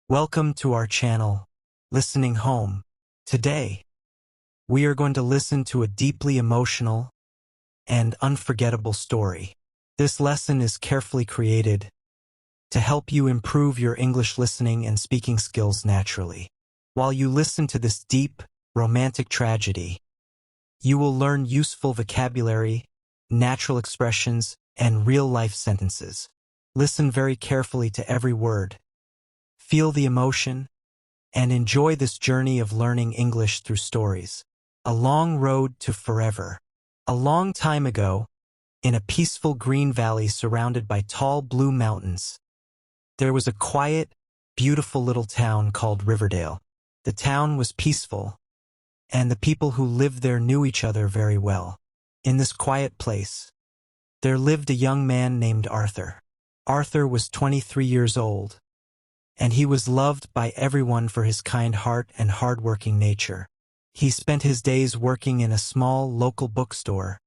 Welcome to our channel, Listening Home. Today, we are going to listen to a deeply emotional and unforgettable story. This lesson is carefully created to help you improve your English listening and speaking skills naturally. While you listen to this deep, romantic tragedy, you will learn useful vocabulary, natural expressions, and real-life sentences. Listen very carefully to every word. Feel the emotion, and enjoy this journey of learning English through stories. A long road to forever. A long time ago, in a peaceful green valley surrounded by tall blue mountains, there was a quiet, beautiful little town called Riverdale. The town was peaceful, and the people who lived there knew each other very well. In this quiet place, there lived a young man named Arthur. Arthur was 23 years old, and he was loved by everyone for his kind heart and hard-working nature. He spent his days working in a small local bookstore,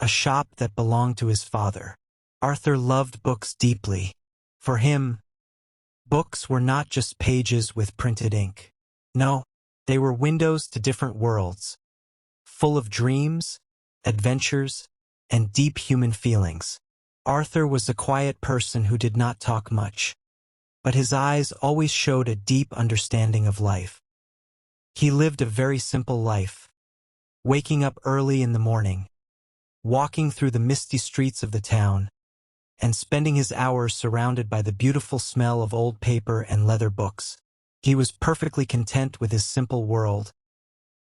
a shop that belonged to his father. Arthur loved books deeply. For him, books were not just pages with printed ink. No, they were windows to different worlds, full of dreams, adventures, and deep human feelings. Arthur was a quiet person who did not talk much, but his eyes always showed a deep understanding of life. He lived a very simple life, waking up early in the morning, walking through the misty streets of the town, and spending his hours surrounded by the beautiful smell of old paper and leather books. He was perfectly content with his simple world,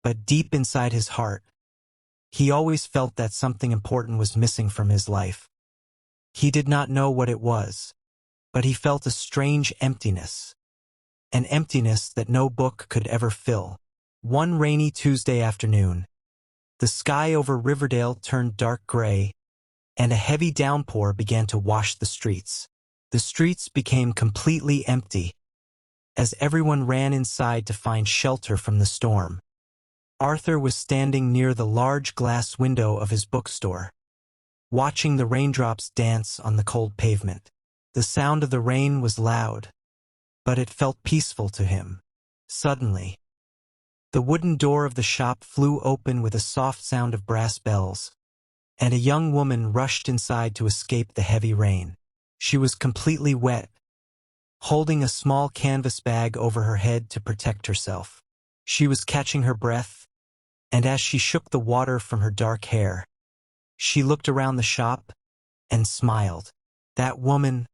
but deep inside his heart, he always felt that something important was missing from his life. He did not know what it was, but he felt a strange emptiness, an emptiness that no book could ever fill. One rainy Tuesday afternoon, the sky over Riverdale turned dark gray, and a heavy downpour began to wash the streets. The streets became completely empty, as everyone ran inside to find shelter from the storm. Arthur was standing near the large glass window of his bookstore, watching the raindrops dance on the cold pavement. The sound of the rain was loud, but it felt peaceful to him. Suddenly, the wooden door of the shop flew open with a soft sound of brass bells, and a young woman rushed inside to escape the heavy rain. She was completely wet, holding a small canvas bag over her head to protect herself. She was catching her breath, and as she shook the water from her dark hair, she looked around the shop and smiled. That woman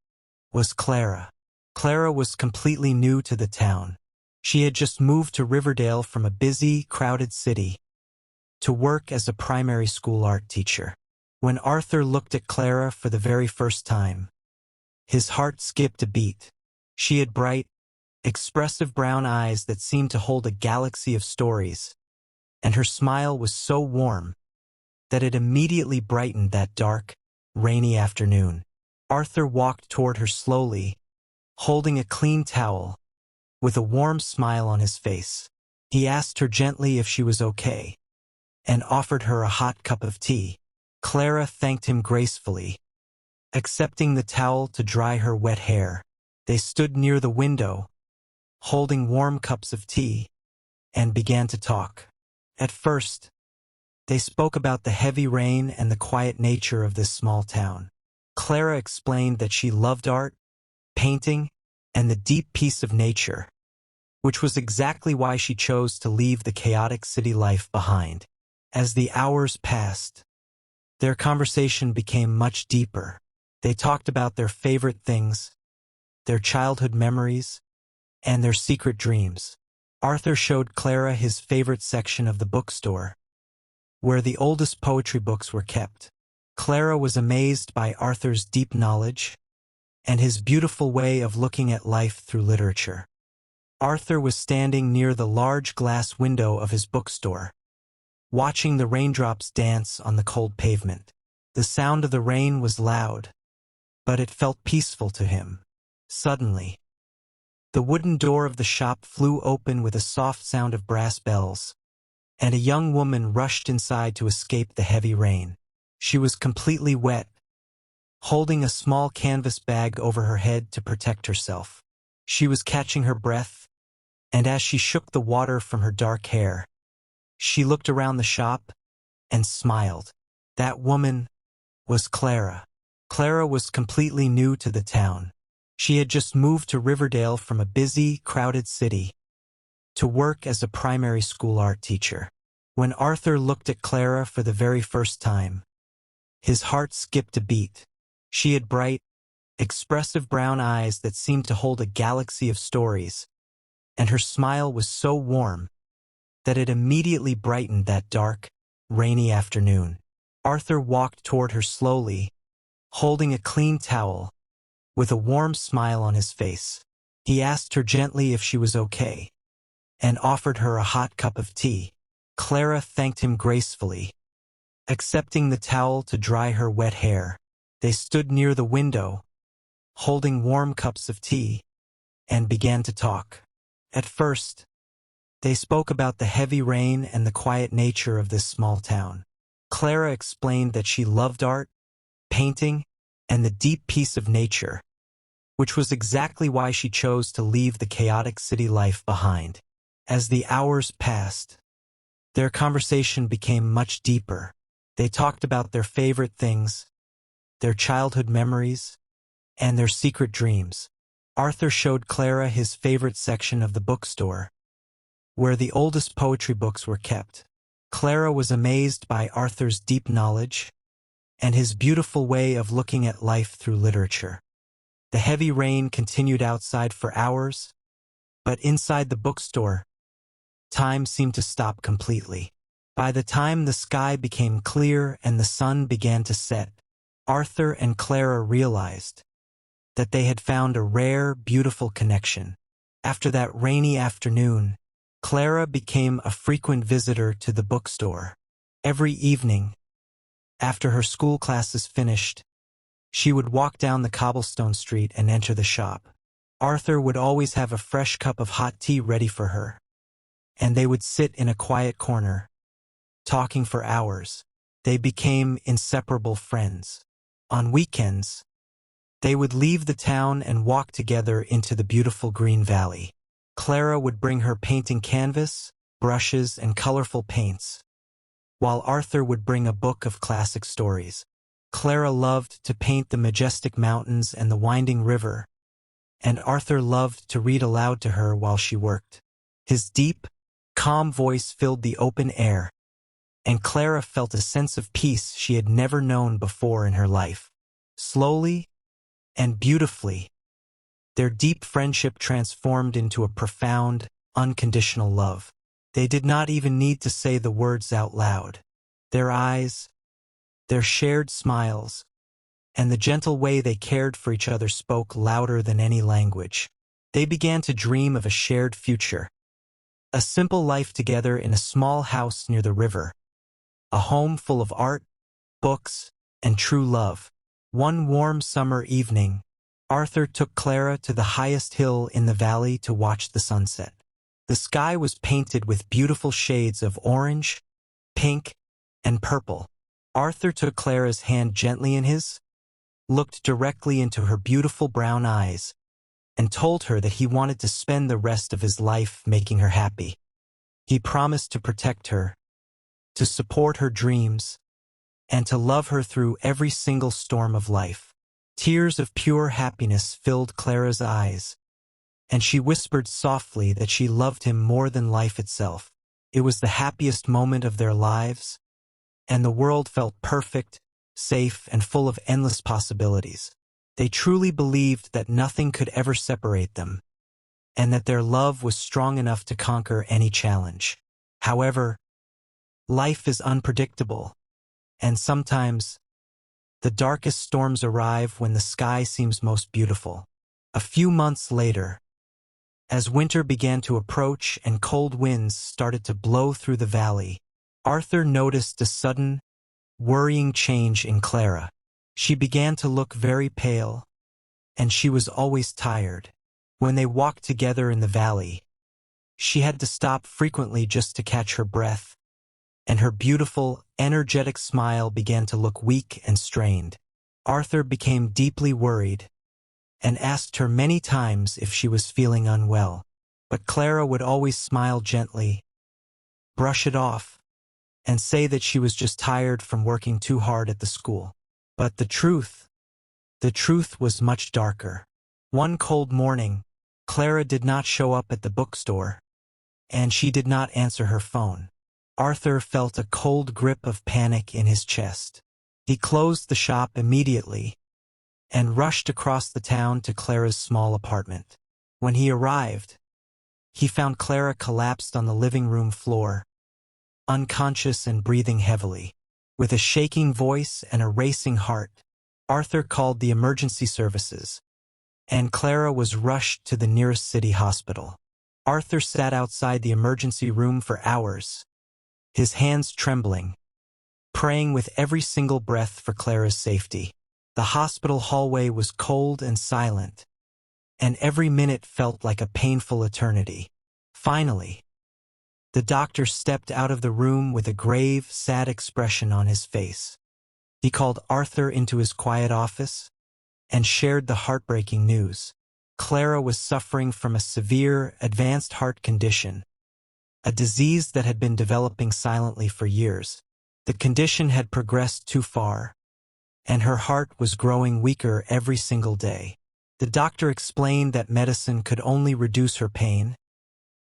was Clara. Clara was completely new to the town. She had just moved to Riverdale from a busy, crowded city to work as a primary school art teacher. When Arthur looked at Clara for the very first time, his heart skipped a beat. She had bright, expressive brown eyes that seemed to hold a galaxy of stories, and her smile was so warm that it immediately brightened that dark, rainy afternoon. Arthur walked toward her slowly, holding a clean towel, with a warm smile on his face. He asked her gently if she was okay, and offered her a hot cup of tea. Clara thanked him gracefully, accepting the towel to dry her wet hair. They stood near the window, holding warm cups of tea, and began to talk. At first, they spoke about the heavy rain and the quiet nature of this small town. Clara explained that she loved art, painting, and the deep peace of nature, which was exactly why she chose to leave the chaotic city life behind. As the hours passed, their conversation became much deeper. They talked about their favorite things, their childhood memories, and their secret dreams. Arthur showed Clara his favorite section of the bookstore, where the oldest poetry books were kept. Clara was amazed by Arthur's deep knowledge and his beautiful way of looking at life through literature. Arthur was standing near the large glass window of his bookstore, watching the raindrops dance on the cold pavement. The sound of the rain was loud, but it felt peaceful to him. Suddenly, the wooden door of the shop flew open with a soft sound of brass bells, and a young woman rushed inside to escape the heavy rain. She was completely wet, holding a small canvas bag over her head to protect herself. She was catching her breath, and as she shook the water from her dark hair, she looked around the shop and smiled. That woman was Clara. Clara was completely new to the town. She had just moved to Riverdale from a busy, crowded city to work as a primary school art teacher. When Arthur looked at Clara for the very first time, his heart skipped a beat. She had bright, expressive brown eyes that seemed to hold a galaxy of stories, and her smile was so warm that it immediately brightened that dark, rainy afternoon. Arthur walked toward her slowly, holding a clean towel, with a warm smile on his face. He asked her gently if she was okay, and offered her a hot cup of tea. Clara thanked him gracefully, accepting the towel to dry her wet hair. They stood near the window, holding warm cups of tea, and began to talk. At first, they spoke about the heavy rain and the quiet nature of this small town. Clara explained that she loved art, painting, and the deep peace of nature, which was exactly why she chose to leave the chaotic city life behind. As the hours passed, their conversation became much deeper. They talked about their favorite things, their childhood memories, and their secret dreams. Arthur showed Clara his favorite section of the bookstore, where the oldest poetry books were kept. Clara was amazed by Arthur's deep knowledge and his beautiful way of looking at life through literature. The heavy rain continued outside for hours, but inside the bookstore, time seemed to stop completely. By the time the sky became clear and the sun began to set, Arthur and Clara realized that they had found a rare, beautiful connection. After that rainy afternoon, Clara became a frequent visitor to the bookstore. Every evening, after her school classes finished, she would walk down the cobblestone street and enter the shop. Arthur would always have a fresh cup of hot tea ready for her, and they would sit in a quiet corner, talking for hours. They became inseparable friends. On weekends, they would leave the town and walk together into the beautiful green valley. Clara would bring her painting canvas, brushes, and colorful paints, while Arthur would bring a book of classic stories. Clara loved to paint the majestic mountains and the winding river, and Arthur loved to read aloud to her while she worked. His deep, calm voice filled the open air, and Clara felt a sense of peace she had never known before in her life. Slowly and beautifully, their deep friendship transformed into a profound, unconditional love. They did not even need to say the words out loud. Their eyes, their shared smiles, and the gentle way they cared for each other spoke louder than any language. They began to dream of a shared future, a simple life together in a small house near the river, a home full of art, books, and true love. One warm summer evening, Arthur took Clara to the highest hill in the valley to watch the sunset. The sky was painted with beautiful shades of orange, pink, and purple. Arthur took Clara's hand gently in his, looked directly into her beautiful brown eyes, and told her that he wanted to spend the rest of his life making her happy. He promised to protect her, to support her dreams, and to love her through every single storm of life. Tears of pure happiness filled Clara's eyes, and she whispered softly that she loved him more than life itself. It was the happiest moment of their lives, and the world felt perfect, safe, and full of endless possibilities. They truly believed that nothing could ever separate them, and that their love was strong enough to conquer any challenge. However, life is unpredictable, and sometimes the darkest storms arrive when the sky seems most beautiful. A few months later, as winter began to approach and cold winds started to blow through the valley, Arthur noticed a sudden, worrying change in Clara. She began to look very pale, and she was always tired. When they walked together in the valley, she had to stop frequently just to catch her breath, and her beautiful, energetic smile began to look weak and strained. Arthur became deeply worried, and asked her many times if she was feeling unwell. But Clara would always smile gently, brush it off, and say that she was just tired from working too hard at the school. But the truth was much darker. One cold morning, Clara did not show up at the bookstore, and she did not answer her phone. Arthur felt a cold grip of panic in his chest. He closed the shop immediately and rushed across the town to Clara's small apartment. When he arrived, he found Clara collapsed on the living room floor, unconscious and breathing heavily. With a shaking voice and a racing heart, Arthur called the emergency services, and Clara was rushed to the nearest city hospital. Arthur sat outside the emergency room for hours, his hands trembling, praying with every single breath for Clara's safety. The hospital hallway was cold and silent, and every minute felt like a painful eternity. Finally, the doctor stepped out of the room with a grave, sad expression on his face. He called Arthur into his quiet office and shared the heartbreaking news. Clara was suffering from a severe, advanced heart condition, a disease that had been developing silently for years. The condition had progressed too far, and her heart was growing weaker every single day. The doctor explained that medicine could only reduce her pain,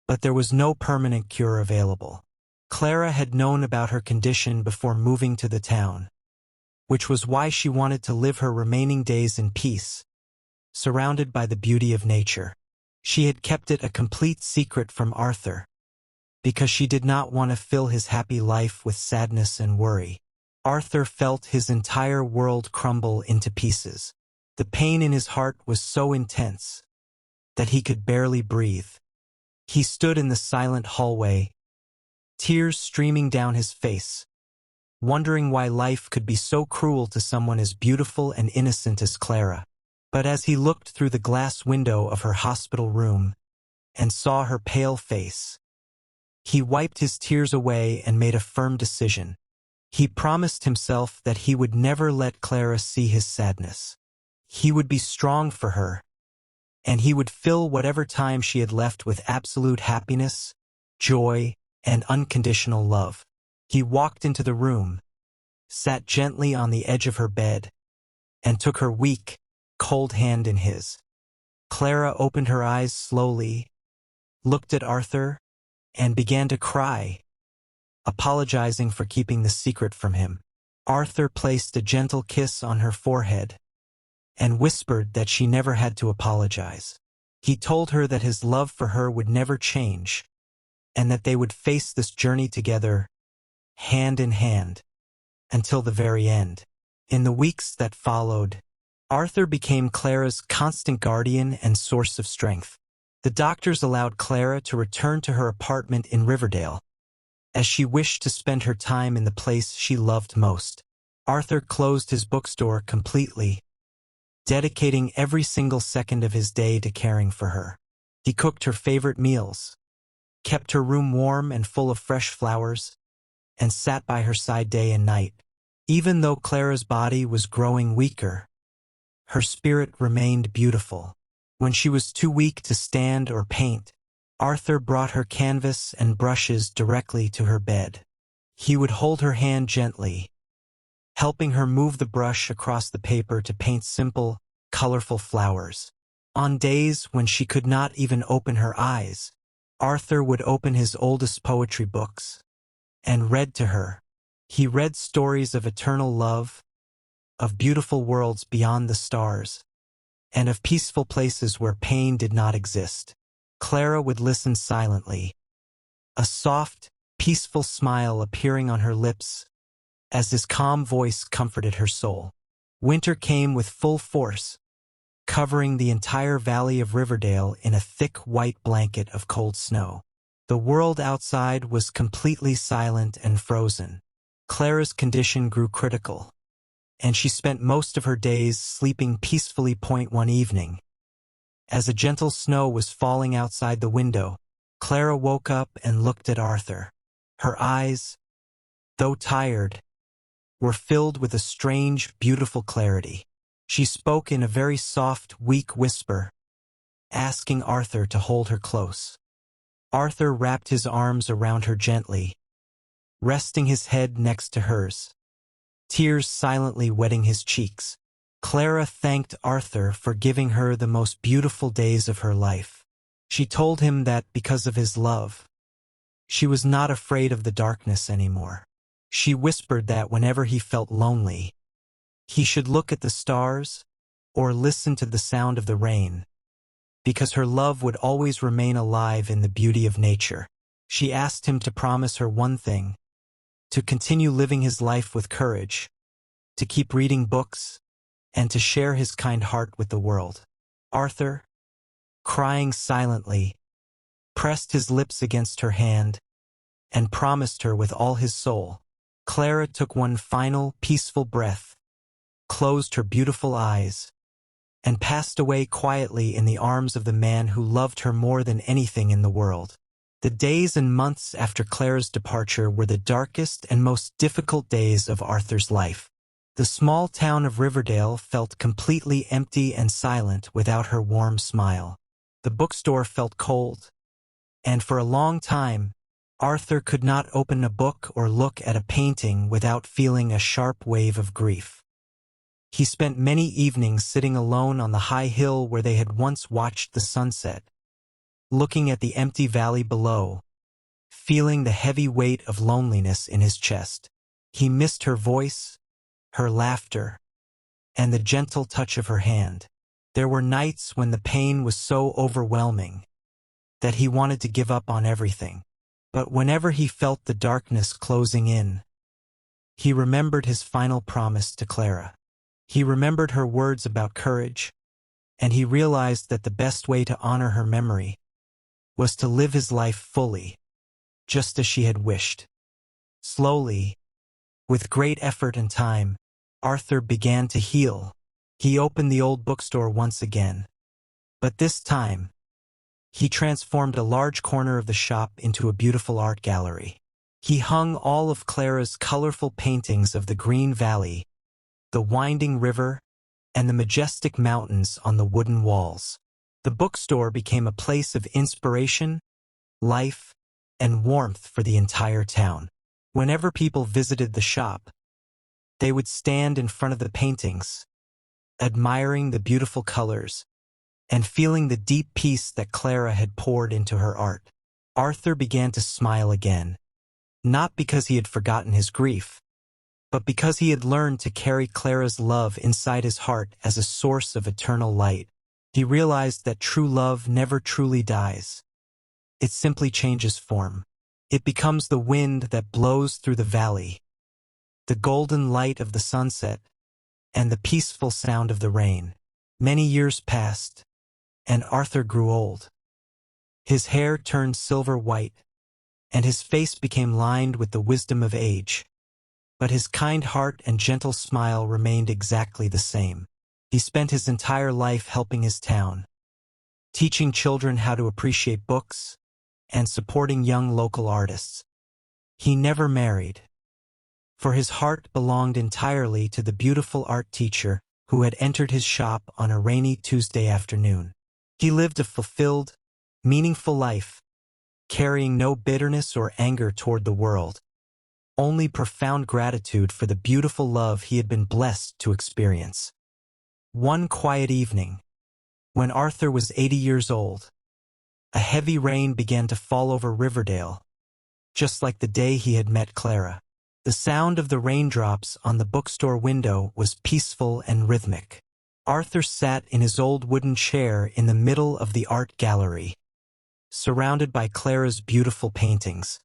but there was no permanent cure available. Clara had known about her condition before moving to the town, which was why she wanted to live her remaining days in peace, surrounded by the beauty of nature. She had kept it a complete secret from Arthur, because she did not want to fill his happy life with sadness and worry. Arthur felt his entire world crumble into pieces. The pain in his heart was so intense that he could barely breathe. He stood in the silent hallway, tears streaming down his face, wondering why life could be so cruel to someone as beautiful and innocent as Clara. But as he looked through the glass window of her hospital room and saw her pale face, he wiped his tears away and made a firm decision. He promised himself that he would never let Clara see his sadness. He would be strong for her, and he would fill whatever time she had left with absolute happiness, joy, and unconditional love. He walked into the room, sat gently on the edge of her bed, and took her weak, cold hand in his. Clara opened her eyes slowly, looked at Arthur, and began to cry, apologizing for keeping the secret from him. Arthur placed a gentle kiss on her forehead and whispered that she never had to apologize. He told her that his love for her would never change, and that they would face this journey together, hand in hand, until the very end. In the weeks that followed, Arthur became Clara's constant guardian and source of strength. The doctors allowed Clara to return to her apartment in Riverdale, as she wished to spend her time in the place she loved most. Arthur closed his bookstore completely, dedicating every single second of his day to caring for her. He cooked her favorite meals, kept her room warm and full of fresh flowers, and sat by her side day and night. Even though Clara's body was growing weaker, her spirit remained beautiful. When she was too weak to stand or paint, Arthur brought her canvas and brushes directly to her bed. He would hold her hand gently, helping her move the brush across the paper to paint simple, colorful flowers. On days when she could not even open her eyes, Arthur would open his oldest poetry books and read to her. He read stories of eternal love, of beautiful worlds beyond the stars, and of peaceful places where pain did not exist. Clara would listen silently, a soft, peaceful smile appearing on her lips as his calm voice comforted her soul. Winter came with full force, covering the entire valley of Riverdale in a thick white blanket of cold snow. The world outside was completely silent and frozen. Clara's condition grew critical, and she spent most of her days sleeping peacefully. One evening, as a gentle snow was falling outside the window, Clara woke up and looked at Arthur. Her eyes, though tired, were filled with a strange, beautiful clarity. She spoke in a very soft, weak whisper, asking Arthur to hold her close. Arthur wrapped his arms around her gently, resting his head next to hers, tears silently wetting his cheeks. Clara thanked Arthur for giving her the most beautiful days of her life. She told him that because of his love, she was not afraid of the darkness anymore. She whispered that whenever he felt lonely, he should look at the stars or listen to the sound of the rain, because her love would always remain alive in the beauty of nature. She asked him to promise her one thing: to continue living his life with courage, to keep reading books, and to share his kind heart with the world. Arthur, crying silently, pressed his lips against her hand and promised her with all his soul. Clara took one final, peaceful breath, closed her beautiful eyes, and passed away quietly in the arms of the man who loved her more than anything in the world. The days and months after Clara's departure were the darkest and most difficult days of Arthur's life. The small town of Riverdale felt completely empty and silent without her warm smile. The bookstore felt cold, and for a long time, Arthur could not open a book or look at a painting without feeling a sharp wave of grief. He spent many evenings sitting alone on the high hill where they had once watched the sunset, looking at the empty valley below, feeling the heavy weight of loneliness in his chest. He missed her voice, her laughter, and the gentle touch of her hand. There were nights when the pain was so overwhelming that he wanted to give up on everything. But whenever he felt the darkness closing in, he remembered his final promise to Clara. He remembered her words about courage, and he realized that the best way to honor her memory was to live his life fully, just as she had wished. Slowly, with great effort and time, Arthur began to heal. He opened the old bookstore once again, but this time, he transformed a large corner of the shop into a beautiful art gallery. He hung all of Clara's colorful paintings of the green valley, the winding river, and the majestic mountains on the wooden walls. The bookstore became a place of inspiration, life, and warmth for the entire town. Whenever people visited the shop, they would stand in front of the paintings, admiring the beautiful colors, and feeling the deep peace that Clara had poured into her art. Arthur began to smile again, not because he had forgotten his grief, but because he had learned to carry Clara's love inside his heart as a source of eternal light. He realized that true love never truly dies. It simply changes form. It becomes the wind that blows through the valley, the golden light of the sunset, and the peaceful sound of the rain. Many years passed, and Arthur grew old. His hair turned silver white, and his face became lined with the wisdom of age. But his kind heart and gentle smile remained exactly the same. He spent his entire life helping his town, teaching children how to appreciate books, and supporting young local artists. He never married, for his heart belonged entirely to the beautiful art teacher who had entered his shop on a rainy Tuesday afternoon. He lived a fulfilled, meaningful life, carrying no bitterness or anger toward the world, only profound gratitude for the beautiful love he had been blessed to experience. One quiet evening, when Arthur was 80 years old, a heavy rain began to fall over Riverdale, just like the day he had met Clara. The sound of the raindrops on the bookstore window was peaceful and rhythmic. Arthur sat in his old wooden chair in the middle of the art gallery, surrounded by Clara's beautiful paintings.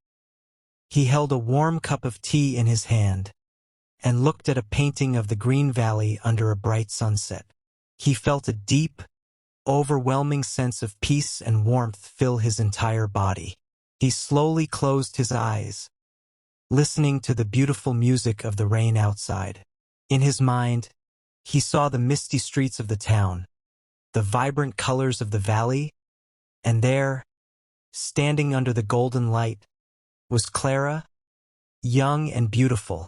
He held a warm cup of tea in his hand and looked at a painting of the green valley under a bright sunset. He felt a deep, overwhelming sense of peace and warmth fill his entire body. He slowly closed his eyes, listening to the beautiful music of the rain outside. In his mind, he saw the misty streets of the town, the vibrant colors of the valley, and there, standing under the golden light, was Clara, young and beautiful,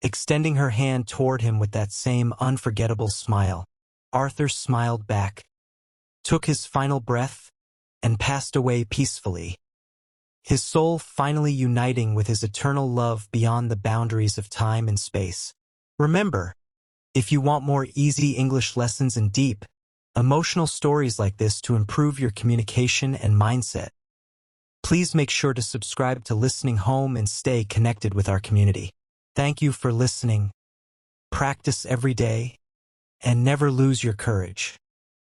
extending her hand toward him with that same unforgettable smile. Arthur smiled back, took his final breath, and passed away peacefully, his soul finally uniting with his eternal love beyond the boundaries of time and space. Remember, if you want more easy English lessons and deep, emotional stories like this to improve your communication and mindset, please make sure to subscribe to Listening Home and stay connected with our community. Thank you for listening. Practice every day, and never lose your courage.